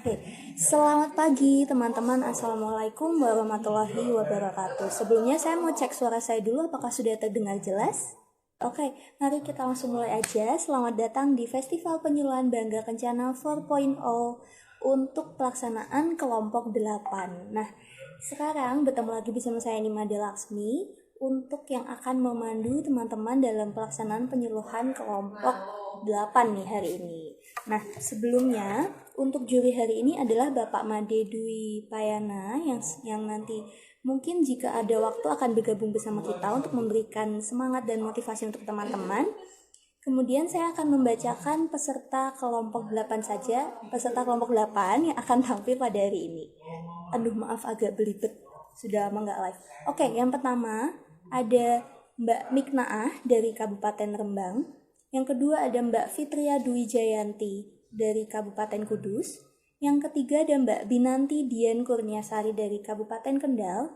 Oke, selamat pagi teman-teman. Assalamualaikum warahmatullahi wabarakatuh. Sebelumnya saya mau cek suara saya dulu apakah sudah terdengar jelas. Oke, mari kita langsung mulai aja. Selamat datang di Festival Penyuluhan Bangga Kencana 4.0 untuk pelaksanaan kelompok 8. Nah, sekarang bertemu lagi bersama saya Nimade Laksmi untuk yang akan memandu teman-teman dalam pelaksanaan penyuluhan kelompok 8 nih hari ini. Nah, sebelumnya untuk juri hari ini adalah Bapak Made Dwi Payana yang nanti mungkin jika ada waktu akan bergabung bersama kita untuk memberikan semangat dan motivasi untuk teman-teman. Kemudian saya akan membacakan peserta kelompok 8 saja, peserta kelompok 8 yang akan tampil pada hari ini. Aduh, maaf agak belibet, sudah lama nggak live. Oke, yang pertama ada Mbak Miknaah dari Kabupaten Rembang. Yang kedua ada Mbak Fitria Dwi Jayanti dari Kabupaten Kudus. Yang ketiga ada Mbak Binanti Dian Kurniasari dari Kabupaten Kendal.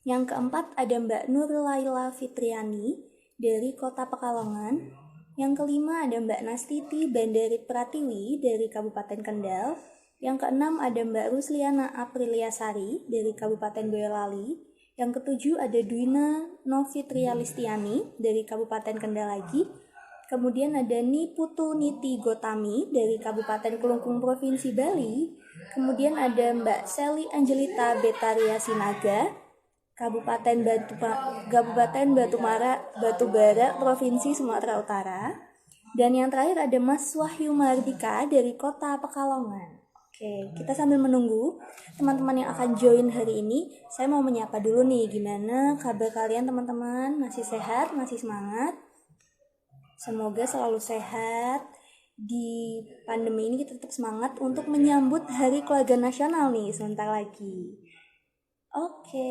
Yang keempat ada Mbak Nur Laila Fitriani dari Kota Pekalongan. Yang kelima ada Mbak Nastiti Bandari Pratiwi dari Kabupaten Kendal. Yang keenam ada Mbak Rusliana Apriliasari dari Kabupaten Boyolali. Yang ketujuh ada Dwina Novitria Listiani dari Kabupaten Kendal lagi. Kemudian ada Niputu Niti Gotami dari Kabupaten Kelungkung Provinsi Bali. Kemudian ada Mbak Sally Angelita Betaria Sinaga, Kabupaten Batubara Provinsi Sumatera Utara. Dan yang terakhir ada Mas Wahyu Mardika dari Kota Pekalongan. Oke, kita sambil menunggu teman-teman yang akan join hari ini, saya mau menyapa dulu nih, gimana kabar kalian teman-teman? Masih sehat? Masih semangat? Semoga selalu sehat. Di pandemi ini kita tetap semangat untuk menyambut Hari Keluarga Nasional nih sebentar lagi. Oke.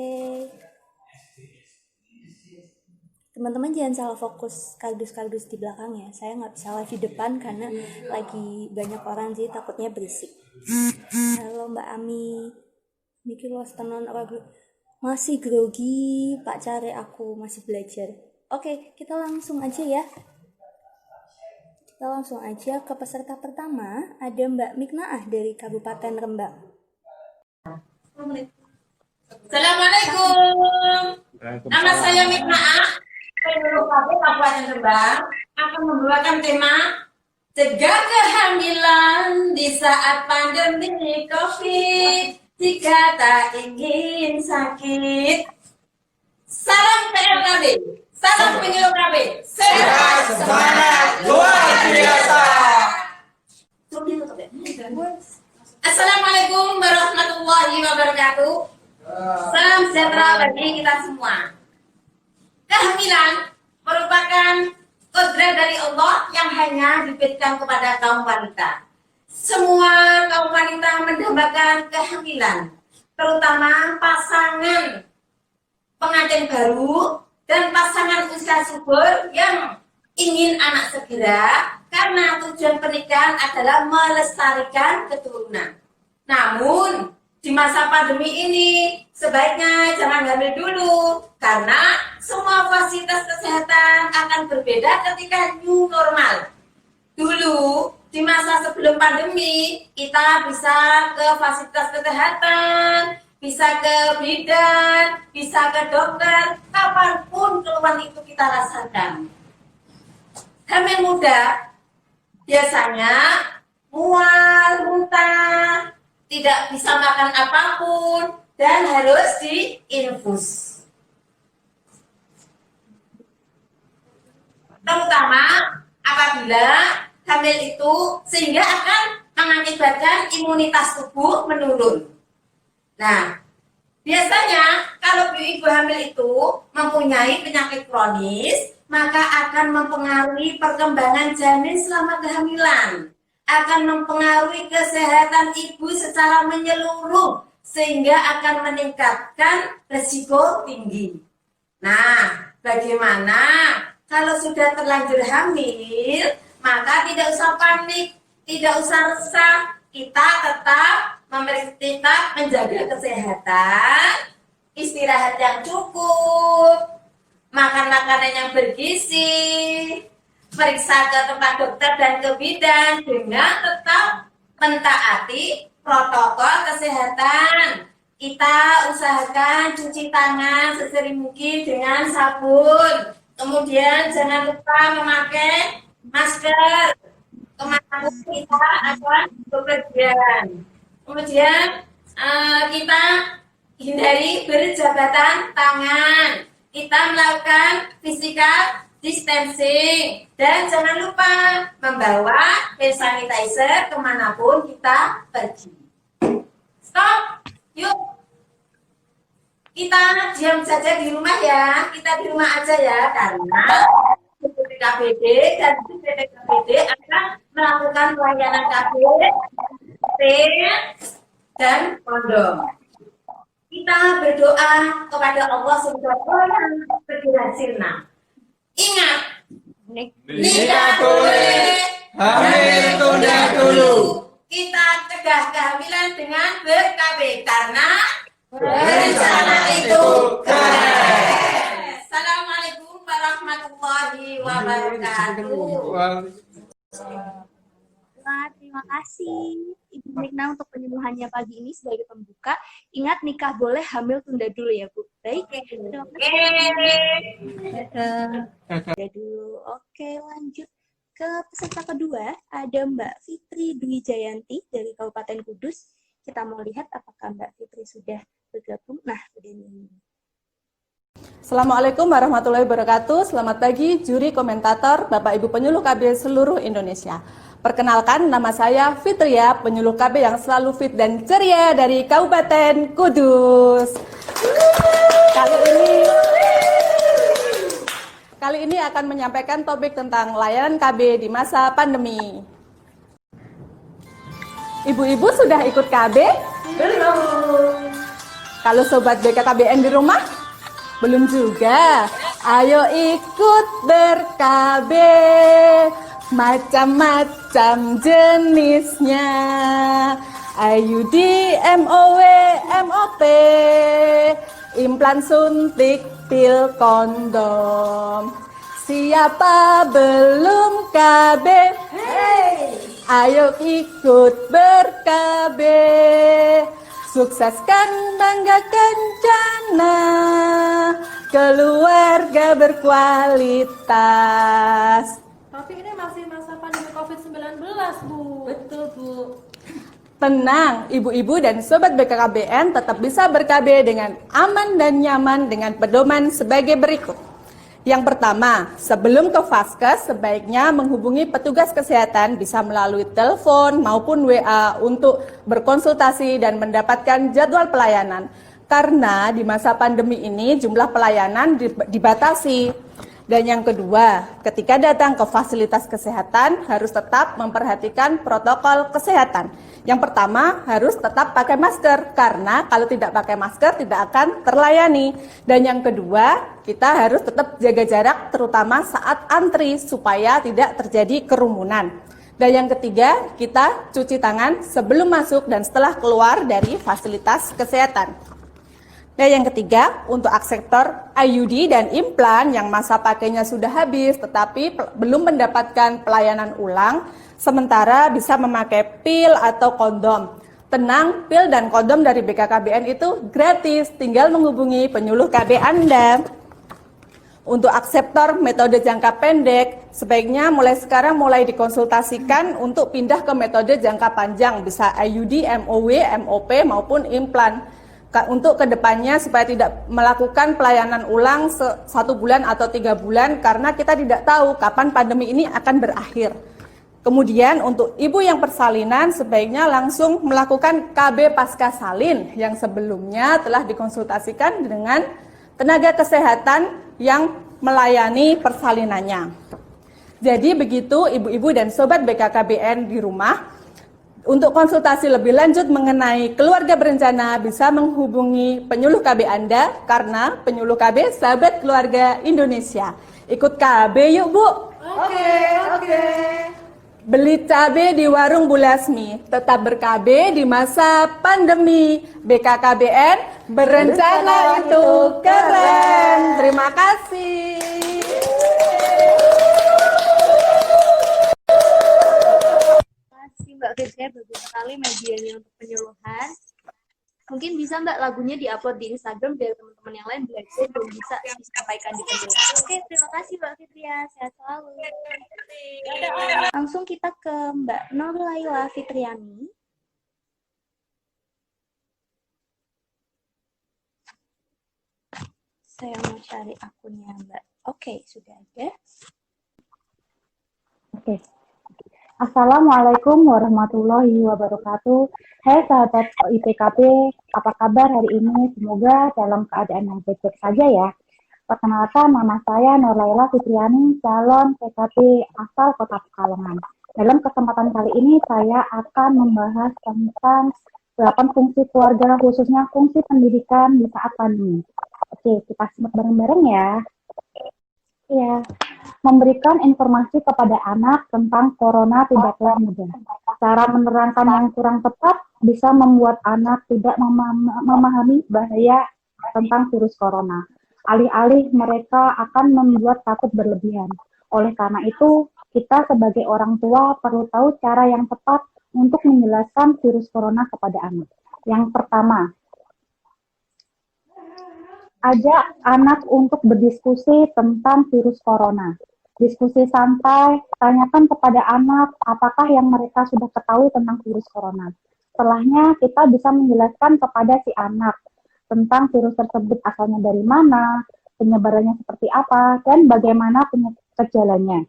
Teman-teman jangan salah fokus kardus-kardus di belakang ya. Saya nggak bisa live di depan karena lagi banyak orang sih, takutnya berisik. Halo Mbak Ami. Mikir los tenan masih grogi, Pak Care aku masih belajar. Oke, kita langsung aja ya. Kita langsung aja ke peserta pertama, ada Mbak Miknaah dari Kabupaten Rembang. Assalamualaikum. Nama saya Miknaah, penyuluh Kabupaten Rembang, akan membawakan tema cegah kehamilan di saat pandemi COVID. Jika tak ingin sakit. Salam PLKB. Salam penyuluh KB. Sehat, semangat, luar biasa. Assalamualaikum warahmatullahi wabarakatuh. Salam sejahtera bagi kita semua. Kehamilan merupakan kodrat dari Allah yang hanya diberikan kepada kaum wanita. Semua kaum wanita mendambakan kehamilan, terutama pasangan pengantin baru dan pasangan usia subur yang ingin anak segera, karena tujuan pernikahan adalah melestarikan keturunan. Namun di masa pandemi ini sebaiknya jangan hamil dulu, karena semua fasilitas kesehatan akan berbeda ketika new normal. Dulu di masa sebelum pandemi kita bisa ke fasilitas kesehatan, bisa ke bidan, bisa ke dokter, kapanpun keluhan itu kita rasakan. Hamil muda biasanya mual, muntah, tidak bisa makan apapun, dan harus diinfus. Terutama apabila hamil itu sehingga akan mengakibatkan imunitas tubuh menurun. Nah, biasanya kalau ibu hamil itu mempunyai penyakit kronis, maka akan mempengaruhi perkembangan janin selama kehamilan, akan mempengaruhi kesehatan ibu secara menyeluruh, sehingga akan meningkatkan risiko tinggi. Nah, bagaimana kalau sudah terlanjur hamil? Maka tidak usah panik, tidak usah resah, kita tetap menjaga kesehatan, istirahat yang cukup, makan makanan yang bergizi, periksa ke tempat dokter dan ke bidan dengan tetap mentaati protokol kesehatan. Kita usahakan cuci tangan sesering mungkin dengan sabun. Kemudian jangan lupa memakai masker kemanapun kita akan bepergian. Kemudian kita hindari berjabatan tangan. Kita melakukan physical distancing dan jangan lupa membawa hand sanitizer kemanapun kita pergi. Stop, yuk kita diam saja di rumah ya, kita di rumah aja ya, karena BPKBD dan BPKBD akan melakukan pelayanan KBP dan kondom. Kita berdoa kepada Allah Subhanahu wa Ta'ala. Ingat, nikah boleh, hamil tunda dulu. Kita cegah kehamilan dengan ber-KB karena berencana itu keren. Assalamualaikum warahmatullahi wabarakatuh. Terima kasih Ibu Mikna untuk penyuluhannya pagi ini sebagai pembuka. Ingat, nikah boleh, hamil tunda dulu ya Bu. Baik, terima kasih. Tunda dulu. Oke, lanjut ke peserta kedua. Ada Mbak Fitri Dwi Jayanti dari Kabupaten Kudus. Kita mau lihat apakah Mbak Fitri sudah bergabung. Nah, udah ini. Assalamualaikum warahmatullahi wabarakatuh. Selamat pagi juri komentator, Bapak Ibu penyuluh KB seluruh Indonesia. Perkenalkan, nama saya Fitria, penyuluh KB yang selalu fit dan ceria dari Kabupaten Kudus. Kali ini akan menyampaikan topik tentang layanan KB di masa pandemi. Ibu-ibu sudah ikut KB? Belum. Kalau sobat BKKBN di rumah? Belum juga. Ayo ikut ber-KB. Macam-macam jenisnya. IUD, MOW, MOP, implan suntik, pil kondom. Siapa belum KB? Hey! Ayo ikut ber-KB. Sukseskan, banggakan Jana. Keluarga berkualitas. Tapi ini masih masa pandemi COVID-19, Bu. Betul, Bu. Tenang, ibu-ibu dan sobat BKKBN tetap bisa ber-KB dengan aman dan nyaman dengan pedoman sebagai berikut. Yang pertama, sebelum ke Vaskes, sebaiknya menghubungi petugas kesehatan bisa melalui telepon maupun WA untuk berkonsultasi dan mendapatkan jadwal pelayanan. Karena di masa pandemi ini jumlah pelayanan dibatasi. Dan yang kedua, ketika datang ke fasilitas kesehatan harus tetap memperhatikan protokol kesehatan. Yang pertama, harus tetap pakai masker, karena kalau tidak pakai masker tidak akan terlayani. Dan yang kedua, kita harus tetap jaga jarak terutama saat antri supaya tidak terjadi kerumunan. Dan yang ketiga, kita cuci tangan sebelum masuk dan setelah keluar dari fasilitas kesehatan. Dan yang ketiga, untuk akseptor IUD dan implan yang masa pakainya sudah habis tetapi belum mendapatkan pelayanan ulang, sementara bisa memakai pil atau kondom. Tenang, pil dan kondom dari BKKBN itu gratis, tinggal menghubungi penyuluh KB Anda. Untuk akseptor metode jangka pendek, sebaiknya mulai sekarang mulai dikonsultasikan untuk pindah ke metode jangka panjang, bisa IUD, MOW, MOP maupun implan. Untuk kedepannya supaya tidak melakukan pelayanan ulang 1 bulan atau 3 bulan karena kita tidak tahu kapan pandemi ini akan berakhir. Kemudian untuk ibu yang persalinan sebaiknya langsung melakukan KB pasca salin yang sebelumnya telah dikonsultasikan dengan tenaga kesehatan yang melayani persalinannya. Jadi begitu ibu-ibu dan sobat BKKBN di rumah. Untuk konsultasi lebih lanjut mengenai keluarga berencana bisa menghubungi penyuluh KB Anda karena penyuluh KB sahabat keluarga Indonesia. Ikut KB yuk Bu. Oke. Beli cabai di warung Bu Lasmi, tetap ber-KB di masa pandemi. BKKBN berencana itu keren. Terima kasih. Mbak Fitria, bagus sekali medianya untuk penyuluhan. Mungkin bisa Mbak lagunya diupload di Instagram biar teman-teman yang lain belajar dan bisa disampaikan di penyuluhan. Oke, terima kasih Mbak Fitria. Sehat selalu. Langsung kita ke Mbak Nur Laila Fitriani. Saya mau cari akunnya Mbak. Oke, sudah ada. Oke. Assalamualaikum warahmatullahi wabarakatuh. Hai sahabat IPKB, apa kabar hari ini? Semoga dalam keadaan yang baik-baik saja ya. Perkenalkan, nama saya Nur Laila Fitriani, calon PKB asal Kota Pekalongan. Dalam kesempatan kali ini saya akan membahas tentang 8 fungsi keluarga, khususnya fungsi pendidikan di saat pandemi. Oke, kita simak bareng-bareng ya. Iya, memberikan informasi kepada anak tentang corona tidaklah mudah. Cara menerangkan yang kurang tepat bisa membuat anak tidak memahami bahaya tentang virus corona. Alih-alih mereka akan membuat takut berlebihan. Oleh karena itu, kita sebagai orang tua perlu tahu cara yang tepat untuk menjelaskan virus corona kepada anak. Yang pertama, ajak anak untuk berdiskusi tentang virus corona. Diskusi santai, tanyakan kepada anak apakah yang mereka sudah ketahui tentang virus corona. Setelahnya, kita bisa menjelaskan kepada si anak tentang virus tersebut asalnya dari mana, penyebarannya seperti apa, dan bagaimana gejalanya.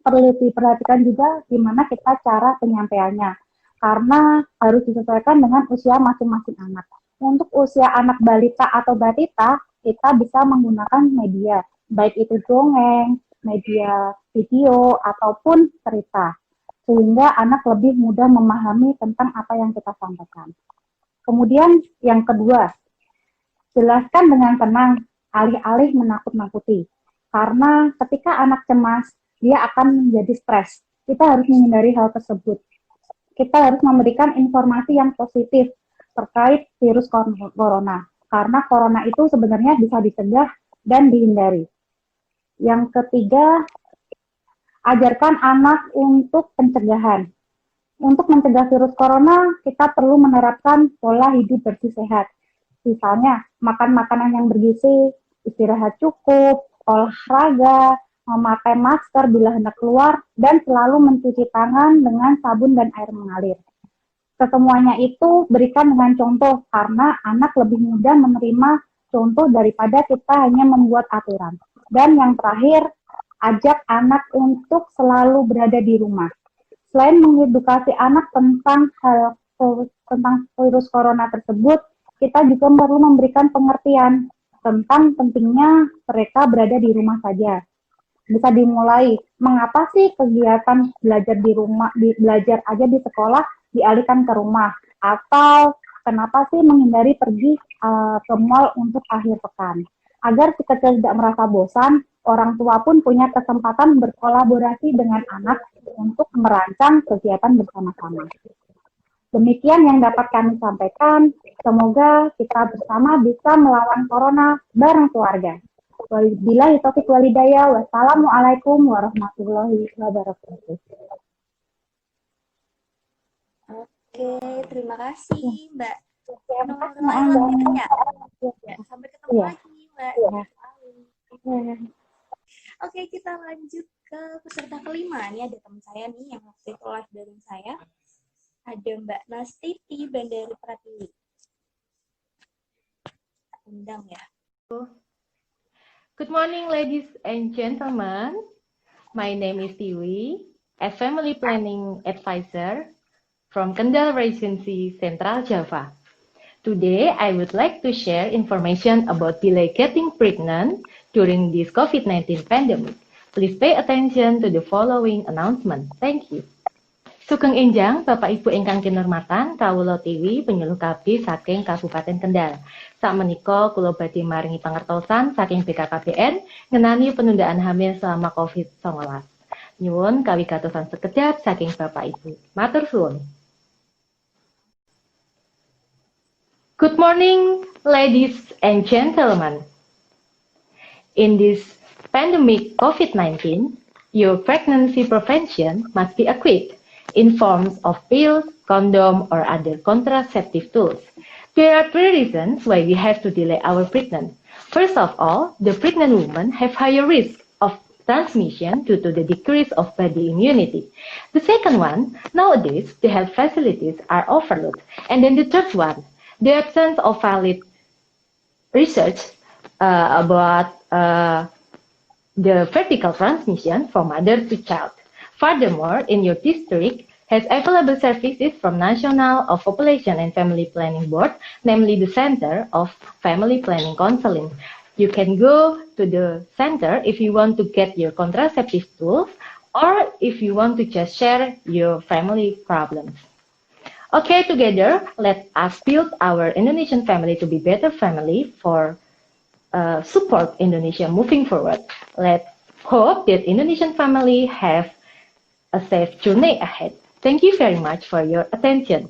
Perlu diperhatikan juga gimana kita cara penyampaiannya, karena harus disesuaikan dengan usia masing-masing anak. Untuk usia anak balita atau batita, kita bisa menggunakan media, baik itu dongeng, media video, ataupun cerita, sehingga anak lebih mudah memahami tentang apa yang kita sampaikan. Kemudian yang kedua, jelaskan dengan tenang, alih-alih menakut-nakuti. Karena ketika anak cemas, dia akan menjadi stres. Kita harus menghindari hal tersebut. Kita harus memberikan informasi yang positif terkait virus corona. Karena corona itu sebenarnya bisa dicegah dan dihindari. Yang ketiga, ajarkan anak untuk pencegahan. Untuk mencegah virus corona, kita perlu menerapkan pola hidup bersih sehat. Misalnya, makan makanan yang bergizi, istirahat cukup, olahraga, memakai masker bila hendak keluar, dan selalu mencuci tangan dengan sabun dan air mengalir. Kesemuanya itu berikan dengan contoh, karena anak lebih mudah menerima contoh daripada kita hanya membuat aturan. Dan yang terakhir, ajak anak untuk selalu berada di rumah. Selain mengedukasi anak tentang virus corona tersebut, kita juga perlu memberikan pengertian tentang pentingnya mereka berada di rumah saja. Bisa dimulai, mengapa sih kegiatan belajar di rumah, belajar aja di sekolah dialihkan ke rumah, atau kenapa sih menghindari pergi ke mall untuk akhir pekan. Agar si kecil tidak merasa bosan, orang tua pun punya kesempatan berkolaborasi dengan anak untuk merancang kegiatan bersama-sama. Demikian yang dapat kami sampaikan. Semoga kita bersama bisa melawan corona bareng keluarga. Wabillahi taufiq wal hidayah. Wassalamualaikum warahmatullahi wabarakatuh. Oke, terima kasih Mbak. Terima kasih, Ya, sampai ketemu lagi Mbak. Oke, kita lanjut ke peserta kelima. Ini ada teman saya nih yang waktu itu live dari saya. Ada Mbak Nastiti Bandari Pratiwi. Undang ya. Good morning, ladies and gentlemen. My name is Tiwi, a family planning advisor from Kendal Regency, Central Java. Today, I would like to share information about delay getting pregnant during this COVID-19 pandemic. Please pay attention to the following announcement. Thank you. Sugeng enjang Bapak Ibu ingkang kinurmatan kawula Tiwi penyuluh KB saking Kabupaten Kendal. Sakmenika kula badhe maringi pangertosan saking BKKBN ngenani penundaan hamil selama COVID-19. Nyuwun kawigatosan sekedhap saking Bapak Ibu. Matur suwun. Good morning, ladies and gentlemen. In this pandemic COVID-19, your pregnancy prevention must be equipped in forms of pills, condom, or other contraceptive tools. There are three reasons why we have to delay our pregnancy. First of all, the pregnant women have higher risk of transmission due to the decrease of body immunity. The second one, nowadays, the health facilities are overloaded. And then the third one, the absence of valid research about the vertical transmission from mother to child. Furthermore, in your district has available services from National of Population and Family Planning Board, namely the Center of Family Planning Counseling. You can go to the center if you want to get your contraceptive tools or if you want to just share your family problems. Okay, together, let us build our Indonesian family to be better family for support Indonesia moving forward. Let's hope that Indonesian family have a safe journey ahead. Thank you very much for your attention.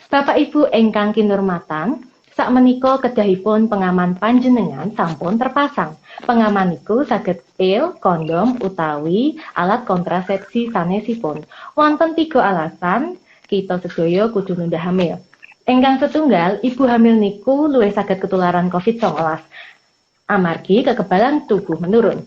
Bapak Ibu ingkang kinurmatan, sakmenika kedahipun pengaman panjenengan sampun terpasang. Pengaman niku saged pil, kondom utawi alat kontrasepsi sanesipun. Wonten 3 alasan kita sedaya kudu nunda hamil. Ingkang setunggal, ibu hamil niku luwih saged ketularan COVID-19 amargi kekebalan tubuh menurun.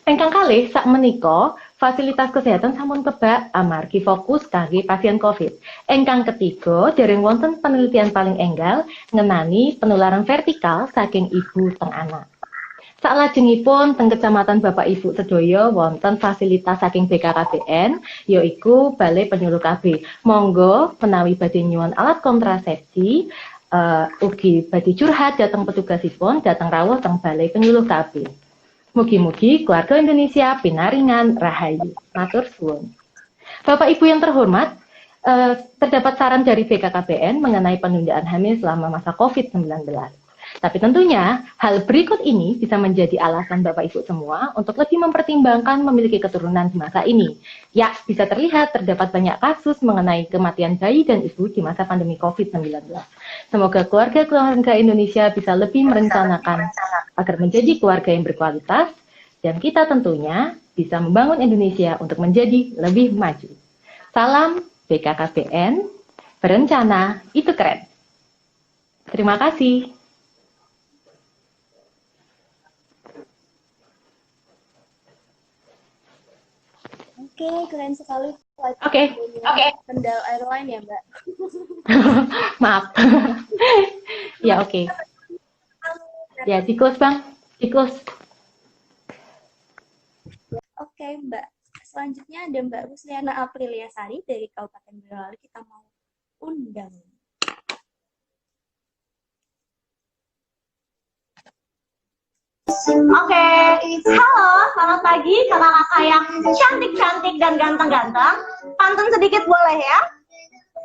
Ingkang kalih sakmenika fasilitas kesehatan sampun kebak amargi fokus kangge pasien COVID. Ingkang ketiga, dereng wonten penelitian paling enggal ngenani penularan vertikal saking ibu teng anak. Saklajengipun teng Kecamatan Bapak Ibu sedaya wonten fasilitas saking BKKBN yaiku Balai Penyuluh KB. Monggo menawi badhe nyuwun alat kontrasepsi ugi badhe curhat dhateng petugasipun dhateng rawuh teng Balai Penyuluh KB. Mugi-mugi keluarga Indonesia pinaringan rahayu. Matur suwun. Bapak Ibu yang terhormat, terdapat saran dari BKKBN mengenai penundaan hamil selama masa COVID-19. Tapi tentunya hal berikut ini bisa menjadi alasan Bapak Ibu semua untuk lebih mempertimbangkan memiliki keturunan di masa ini. Ya, bisa terlihat terdapat banyak kasus mengenai kematian bayi dan ibu di masa pandemi COVID-19. Semoga keluarga-keluarga Indonesia bisa lebih merencanakan agar menjadi keluarga yang berkualitas, dan kita tentunya bisa membangun Indonesia untuk menjadi lebih maju. Salam BKKBN, berencana itu keren. Terima kasih. Oke, keren sekali. Oke. Kendal airline ya, Mbak. Maaf. Ya, oke. Ya, tikus Bang. Tikus. Oke, Mbak. Selanjutnya ada Mbak Rusliana Apriliasari dari Kabupaten Boyolali. Kita mau undang. Oke, halo, selamat pagi kakak-kakak yang cantik-cantik dan ganteng-ganteng. Pantun sedikit boleh ya?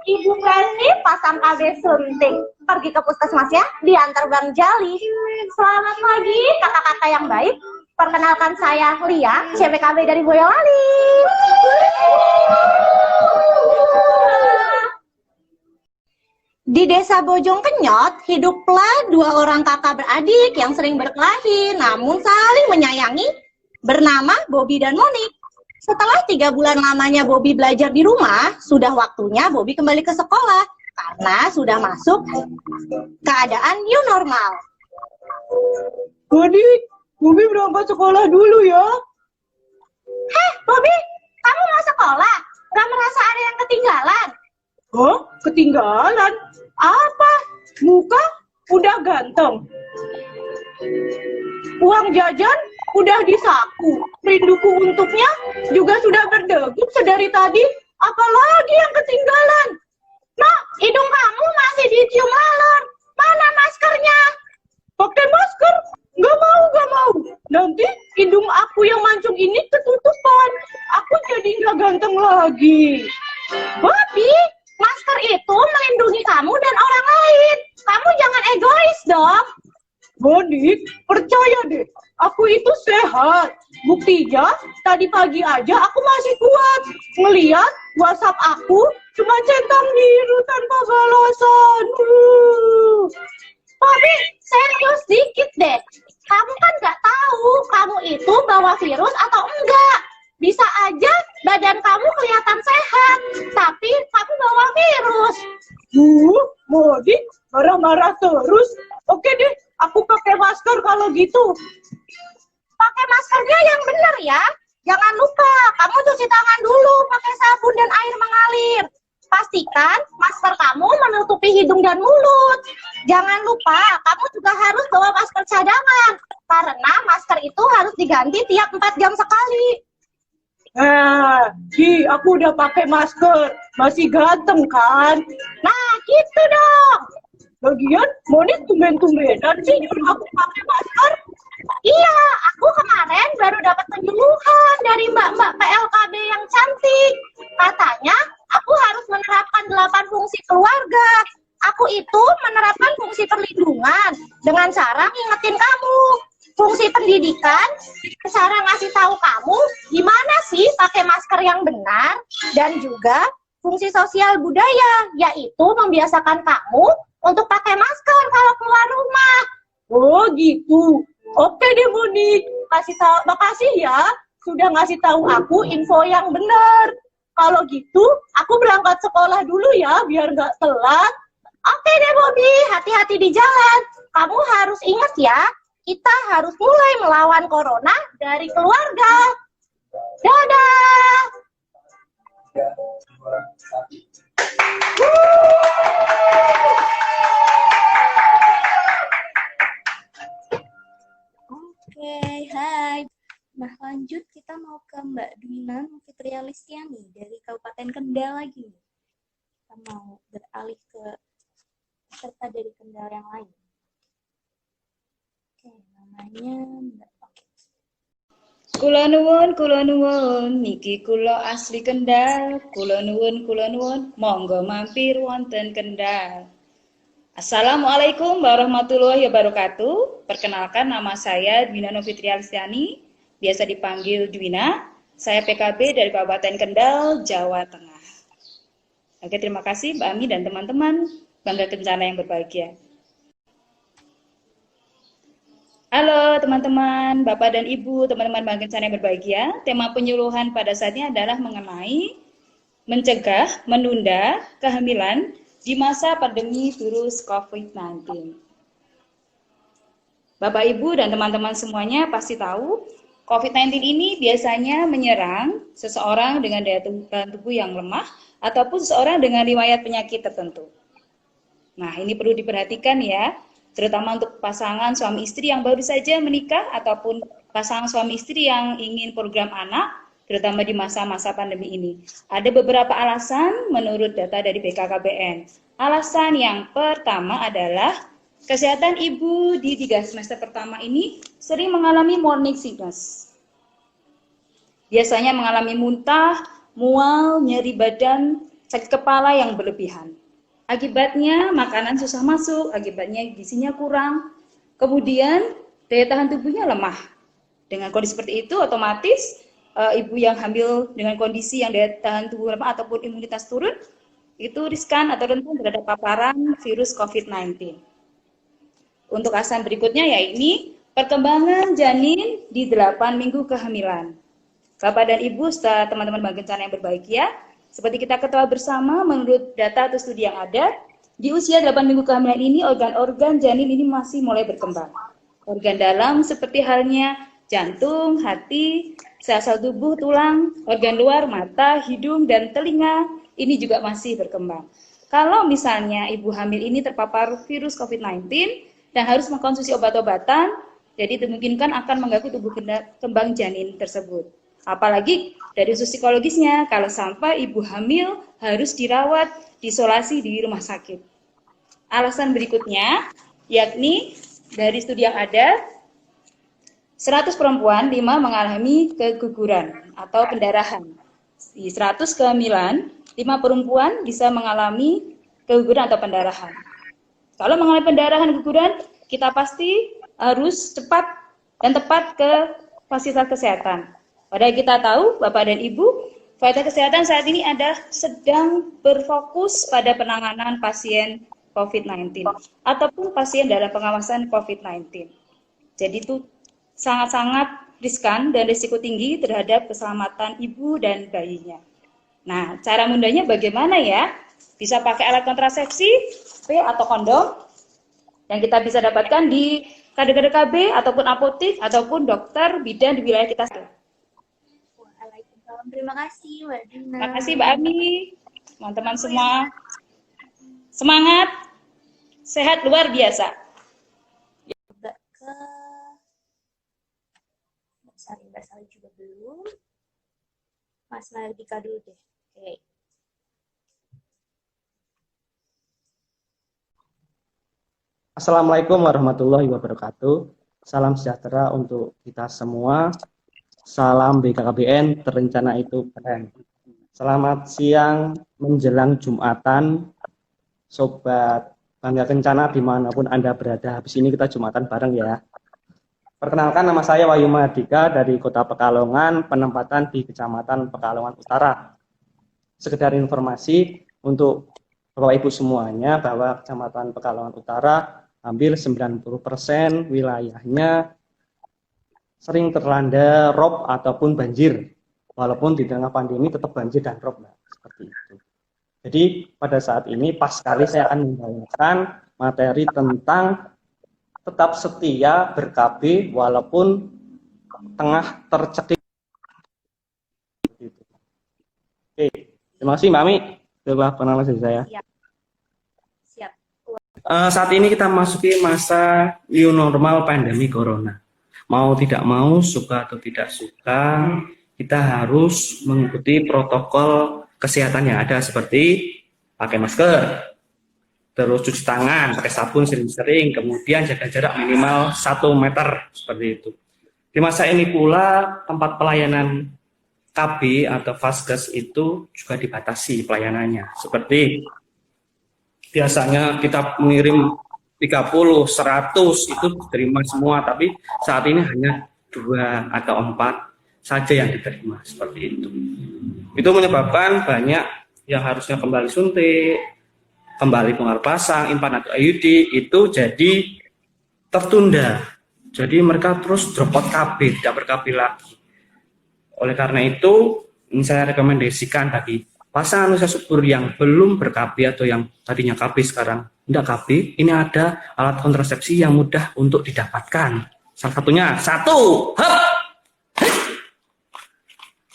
Ibu Presi pasang KB suntik, pergi ke puskesmas ya, diantar Bang Jali. Selamat pagi kakak-kakak yang baik. Perkenalkan saya Lia, CPKB dari Boyolali. Di desa Bojong Kenyot, hiduplah 2 orang kakak beradik yang sering berkelahi namun saling menyayangi, bernama Bobby dan Monik. Setelah 3 bulan lamanya Bobby belajar di rumah, sudah waktunya Bobby kembali ke sekolah karena sudah masuk keadaan new normal. Monik, Bobby berangkat sekolah dulu ya. Heh, Bobby, kamu mau sekolah? Gak merasa ada yang ketinggalan? Hah? Ketinggalan? Apa? Muka udah ganteng. Uang jajan udah di saku. Rinduku untuknya juga sudah berdegup sedari tadi. Apalagi yang ketinggalan? Nah, hidung kamu masih dicium laler. Mana maskernya? Pakai masker? Gak mau. Nanti hidung aku yang mancung ini ketutupan. Aku jadi gak ganteng lagi. Bobby, masker itu melindungi kamu dan orang lain. Kamu jangan egois dong. Monik, percaya deh. Aku itu sehat. Buktinya, tadi pagi aja aku masih kuat. Ngeliat WhatsApp aku cuma centang biru tanpa balasan. Bobby, serius dikit deh. Kamu kan nggak tahu kamu itu bawa virus atau enggak. Bisa aja Badan kamu kelihatan sehat, tapi kamu bawa virus. Modik marah-marah terus. Oke deh, aku pakai masker kalau gitu. Pakai maskernya yang benar ya. Jangan lupa, kamu cuci tangan dulu pakai sabun dan air mengalir. Pastikan masker kamu menutupi hidung dan mulut. Jangan lupa, kamu juga harus bawa masker cadangan. Karena masker itu harus diganti tiap 4 jam sekali. Aku udah pakai masker. Masih ganteng kan? Nah, gitu dong. Lagian, Monik tumben-tumbenan sih nyuruh aku pakai masker. Iya, aku kemarin baru dapat penyuluhan dari mbak-mbak PLKB yang cantik. Katanya, aku harus menerapkan 8 fungsi keluarga. Aku itu menerapkan fungsi perlindungan dengan cara ngingetin kamu. Fungsi pendidikan, cara ngasih tahu kamu gimana sih pakai masker yang benar. Dan juga fungsi sosial budaya, yaitu membiasakan kamu untuk pakai masker kalau keluar rumah. Oh gitu. Oke deh Monik, makasih ya sudah ngasih tahu aku info yang benar. Kalau gitu, aku berangkat sekolah dulu ya biar nggak telat. Oke deh Bobby, hati-hati di jalan. Kamu harus ingat ya, kita harus mulai melawan corona dari keluarga. Dadah! Oke, hai. Nah, lanjut kita mau ke Mbak Dwina Fitria Listiani dari Kabupaten Kendal lagi nih. Kita mau beralih ke peserta dari Kendal yang lain. Oke, namanya Mbak. Oke. Kula nuwun, niki kula asli Kendal. Kula nuwun, monggo mampir wonten Kendal. Assalamualaikum warahmatullahi wabarakatuh. Perkenalkan, nama saya Dwina Fitria Listiani, biasa dipanggil Dwina. Saya PKB dari Kabupaten Kendal, Jawa Tengah. Oke, terima kasih Mbak Ami dan teman-teman Bangga Kencana yang berbahagia. Halo teman-teman, Bapak dan Ibu, teman-teman Bangga Kencana yang berbahagia. Tema penyuluhan pada saat ini adalah mengenai mencegah, menunda kehamilan di masa pandemi virus COVID-19. Bapak, Ibu, dan teman-teman semuanya pasti tahu, COVID-19 ini biasanya menyerang seseorang dengan daya tahan tubuh yang lemah ataupun seseorang dengan riwayat penyakit tertentu. Nah, ini perlu diperhatikan ya, terutama untuk pasangan suami istri yang baru saja menikah ataupun pasangan suami istri yang ingin program anak, terutama di masa-masa pandemi ini. Ada beberapa alasan menurut data dari BKKBN. Alasan yang pertama adalah kesehatan ibu di 3 semester pertama ini sering mengalami morning sickness. Biasanya mengalami muntah, mual, nyeri badan, sakit kepala yang berlebihan. Akibatnya makanan susah masuk, akibatnya gizinya kurang, kemudian daya tahan tubuhnya lemah. Dengan kondisi seperti itu otomatis ibu yang hamil dengan kondisi yang daya tahan tubuh lemah ataupun imunitas turun, itu riskan atau rentan terhadap paparan virus COVID-19. Untuk alasan berikutnya yaitu perkembangan janin di 8 minggu kehamilan. Bapak dan Ibu, serta teman-teman Bangga Kencana yang berbahagia, seperti kita ketahui bersama, menurut data atau studi yang ada, di usia 8 minggu kehamilan ini, organ-organ janin ini masih mulai berkembang. Organ dalam seperti halnya jantung, hati, sel-sel tubuh, tulang, organ luar, mata, hidung, dan telinga, ini juga masih berkembang. Kalau misalnya ibu hamil ini terpapar virus COVID-19 dan harus mengkonsumsi obat-obatan, jadi dimungkinkan akan mengganggu tubuh kembang janin tersebut. Apalagi dari sisi psikologisnya, kalau sampai ibu hamil harus dirawat, diisolasi di rumah sakit. Alasan berikutnya, yakni dari studi yang ada, 100 perempuan, 5 mengalami keguguran atau pendarahan. Di 100 kehamilan, 5 perempuan bisa mengalami keguguran atau pendarahan. Kalau mengalami pendarahan dan keguguran, kita pasti harus cepat dan tepat ke fasilitas kesehatan. Padahal kita tahu, Bapak dan Ibu, fasilitas kesehatan saat ini sedang berfokus pada penanganan pasien COVID-19 ataupun pasien dalam pengawasan COVID-19. Jadi itu sangat-sangat riskan dan risiko tinggi terhadap keselamatan ibu dan bayinya. Nah, cara mudahnya bagaimana ya? Bisa pakai alat kontrasepsi, atau kondom, yang kita bisa dapatkan di KDKB ataupun apotik ataupun dokter bidan di wilayah kita. Waalaikumsalam. Terima kasih Mbak Dina. Terima kasih Mbak Ami, teman-teman semua. Semangat, sehat luar biasa. Mbak ke Mbak Sari juga belum. Mas Mardika dulu deh. Oke. Assalamualaikum warahmatullahi wabarakatuh. Salam sejahtera untuk kita semua. Salam BKKBN, terencana itu keren. Selamat siang menjelang Jumatan, Sobat Bangga Kencana dimanapun Anda berada. Habis ini kita Jumatan bareng ya. Perkenalkan, nama saya Wahyu Mardika dari Kota Pekalongan, penempatan di Kecamatan Pekalongan Utara. Sekedar informasi untuk Bapak Ibu semuanya bahwa Kecamatan Pekalongan Utara hampir 90% wilayahnya sering terlanda rob ataupun banjir. Walaupun di tengah pandemi tetap banjir dan rob, seperti itu. Jadi pada saat ini pas sekali saya akan membawakan materi tentang tetap setia ber-KB walaupun tengah tercekik. Oke, terima kasih Mbak Ami. Setelah penjelasan saya. Siap. Saat ini kita masuki masa new normal pandemi corona. Mau tidak mau, suka atau tidak suka, kita harus mengikuti protokol kesehatan yang ada seperti pakai masker, terus cuci tangan, pakai sabun sering-sering, kemudian jaga jarak minimal 1 meter, seperti itu. Di masa ini pula tempat pelayanan KB atau Vaskes itu juga dibatasi pelayanannya. Seperti biasanya kita mengirim 30, 100 itu diterima semua, tapi saat ini hanya 2 atau 4 saja yang diterima, seperti itu. Itu menyebabkan banyak yang harusnya kembali suntik, kembali pengaruh pasang, implan atau IUD itu jadi tertunda. Jadi mereka terus drop out KB, tidak ber-KB lagi. Oleh karena itu, ini saya rekomendasikan bagi pasangan usia subur yang belum ber-KB atau yang tadinya KB sekarang tidak KB, ini ada alat kontrasepsi yang mudah untuk didapatkan. Salah satunya, 1,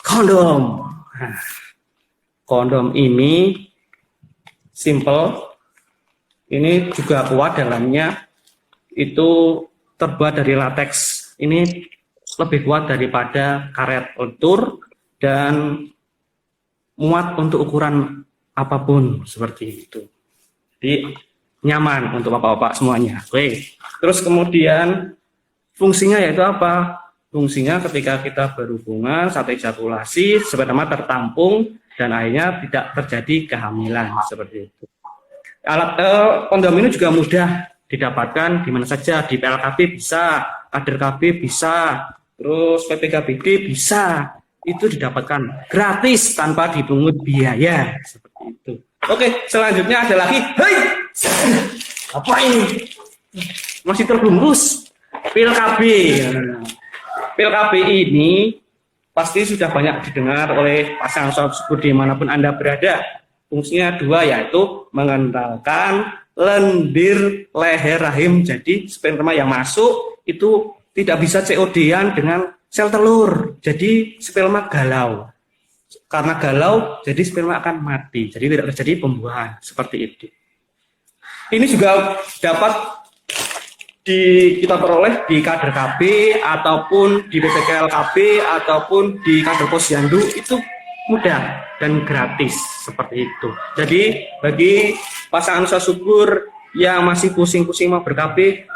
kondom. Nah, kondom ini simple, ini juga kuat dalamnya, itu terbuat dari latex. Ini lebih kuat daripada karet lentur dan muat untuk ukuran apapun, seperti itu. Jadi nyaman untuk bapak-bapak semuanya. Oke. Terus kemudian fungsinya yaitu apa? Fungsinya ketika kita berhubungan saat ejakulasi sebenarnya tertampung dan akhirnya tidak terjadi kehamilan, seperti itu. Alat kondom ini juga mudah didapatkan di mana saja, di PLKB bisa, kader KB bisa, terus PPKBD bisa. Itu didapatkan gratis tanpa dipungut biaya, seperti itu. Oke, selanjutnya ada lagi. Hei, apa ini? Masih terbungkus. Pil KB. Pil KB ini pasti sudah banyak didengar oleh pasangan suami subur dimanapun Anda berada. Fungsinya 2, yaitu mengentalkan lendir leher rahim. Jadi sperma yang masuk itu tidak bisa COD-an dengan sel telur. Jadi sperma galau. Karena galau, jadi sperma akan mati. Jadi tidak terjadi pembuahan, seperti itu. Ini juga dapat kita peroleh di kader KB ataupun di BPKL KB ataupun di kader posyandu, itu mudah dan gratis, seperti itu. Jadi bagi pasangan usia subur yang masih pusing-pusing mau ber-KB,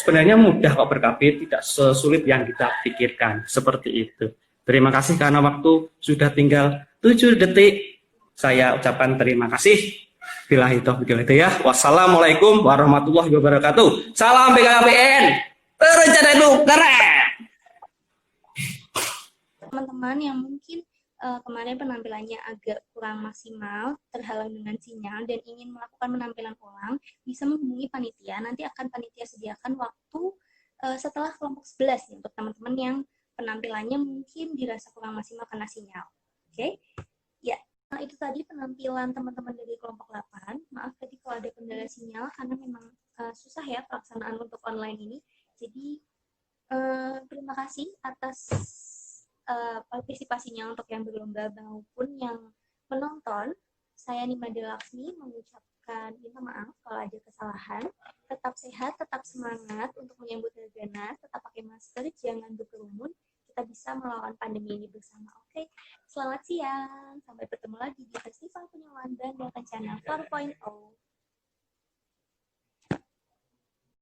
sebenarnya mudah kok ber-KB, tidak sesulit yang kita pikirkan, seperti itu. Terima kasih karena waktu sudah tinggal 7 detik. Saya ucapkan terima kasih. Billahi taufiq wal hidayah. Wassalamualaikum warahmatullahi wabarakatuh. Salam BKKBN. Terencana itu keren. Teman-teman yang mungkin kemarin penampilannya agak kurang maksimal, terhalang dengan sinyal dan ingin melakukan penampilan ulang, bisa menghubungi panitia. Nanti akan panitia sediakan waktu setelah kelompok 11 ya, untuk teman-teman yang penampilannya mungkin dirasa kurang maksimal karena sinyal. Oke? Ya, nah itu tadi penampilan teman-teman dari kelompok 8. Maaf tadi kalau ada kendala sinyal karena memang susah ya pelaksanaan untuk online ini. Jadi terima kasih atas partisipasinya untuk yang berlomba maupun yang menonton. Saya Nimade Laksmi mengucapkan minta maaf kalau ada kesalahan. Tetap sehat, tetap semangat untuk menyambut Harganas, tetap pakai masker, jangan berkerumun. Kita bisa melawan pandemi ini bersama. Oke, selamat siang. Sampai bertemu lagi di Festival Penyuluhan dan Channel 4.0.